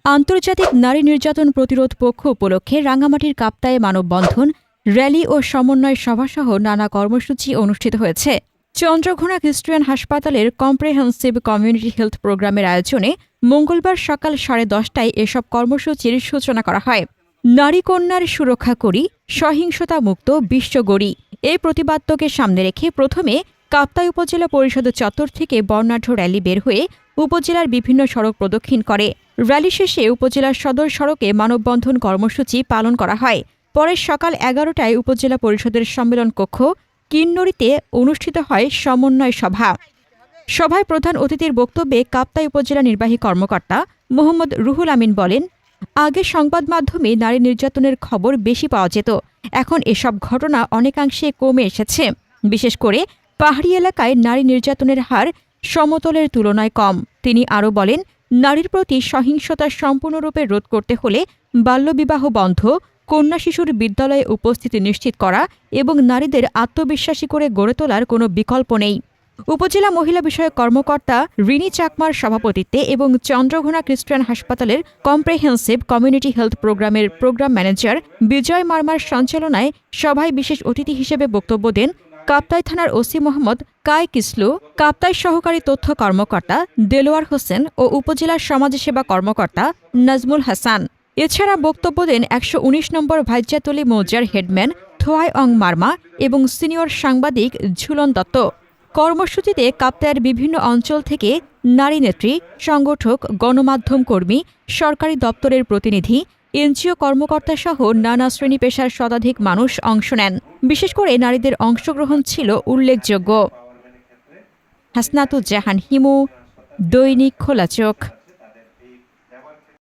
আন্তর্জাতিক নারী নির্যাতন প্রতিরোধ পক্ষ উপলক্ষে রাঙামাটির কাপ্তায়ে মানববন্ধন, র্যালি ও সমন্বয় সভাসহ নানা কর্মসূচি অনুষ্ঠিত হয়েছে। চন্দ্রঘোনা খ্রিস্টিয়ান হাসপাতালের কম্প্রেহেন্সিভ কমিউনিটি হেলথ প্রোগ্রামের আয়োজনে মঙ্গলবার সকাল 10:30টায় এসব কর্মসূচির সূচনা করা হয়। নারী কন্যার সুরক্ষা করি, সহিংসতা মুক্ত বিশ্ব গড়ি এই প্রতিপাদ্যকে সামনে রেখে প্রথমে কাপ্তাই উপজেলা পরিষদ চত্বর থেকে বর্ণাঢ্য র্যালি বের হয়ে উপজেলার বিভিন্ন সড়ক প্রদক্ষিণ করে। র্যালি শেষে উপজেলার সদর সড়কে মানববন্ধন কর্মসূচি পালন করা হয়। পরে সকাল 11টায় উপজেলা পরিষদের সম্মেলন কক্ষ কিন্নরিতে অনুষ্ঠিত হয় সমন্বয় সভা। সভায় প্রধান অতিথির বক্তব্যে কাপ্তাই উপজেলা নির্বাহী কর্মকর্তা মোহাম্মদ রুহুল আমিন বলেন, আগে সংবাদ মাধ্যমে নারী নির্যাতনের খবর বেশি পাওয়া যেত, এখন এসব ঘটনা অনেকাংশে কমে এসেছে। বিশেষ করে পাহাড়ি এলাকায় নারী নির্যাতনের হার সমতলের তুলনায় কম। তিনি আরও বলেন, নারীর প্রতি সহিংসতা সম্পূর্ণরূপে রোধ করতে হলে বাল্যবিবাহ বন্ধ, কন্যা শিশুর বিদ্যালয়ে উপস্থিতি নিশ্চিত করা এবং নারীদের আত্মবিশ্বাসী করে গড়ে তোলার কোনো বিকল্প নেই। উপজেলা মহিলা বিষয়ক কর্মকর্তা রিনি চাকমার সভাপতিত্বে এবং চন্দ্রঘোনা খ্রিস্টিয়ান হাসপাতালের কম্প্রেহেন্সিভ কমিউনিটি হেলথ প্রোগ্রামের প্রোগ্রাম ম্যানেজার বিজয় মার্মার সঞ্চালনায় সভায় বিশেষ অতিথি হিসেবে বক্তব্য দেন কাপ্তাই থানার ওসি মোহাম্মদ কায় কিসলু, কাপ্তাই সহকারী তথ্য কর্মকর্তা দেলোয়ার হোসেন ও উপজেলার সমাজসেবা কর্মকর্তা নাজমুল হাসান। এছাড়া বক্তব্য দেন 119 নম্বর ভাইজ্যাতলী মৌজার হেডম্যান থোয়াই অং মার্মা এবং সিনিয়র সাংবাদিক ঝুলন দত্ত। কর্মসূচিতে কাপ্তাইয়ের বিভিন্ন অঞ্চল থেকে নারী নেত্রী, সংগঠক, গণমাধ্যম কর্মী, সরকারি দপ্তরের প্রতিনিধি, এনজিও কর্মকর্তাসহ নানা শ্রেণী পেশার শতাধিক মানুষ অংশ নেন। বিশেষ করে নারীদের অংশগ্রহণ ছিল উল্লেখযোগ্য। হাসনাতুজ্জাহান হিমু, দৈনিক খোলা চোখ।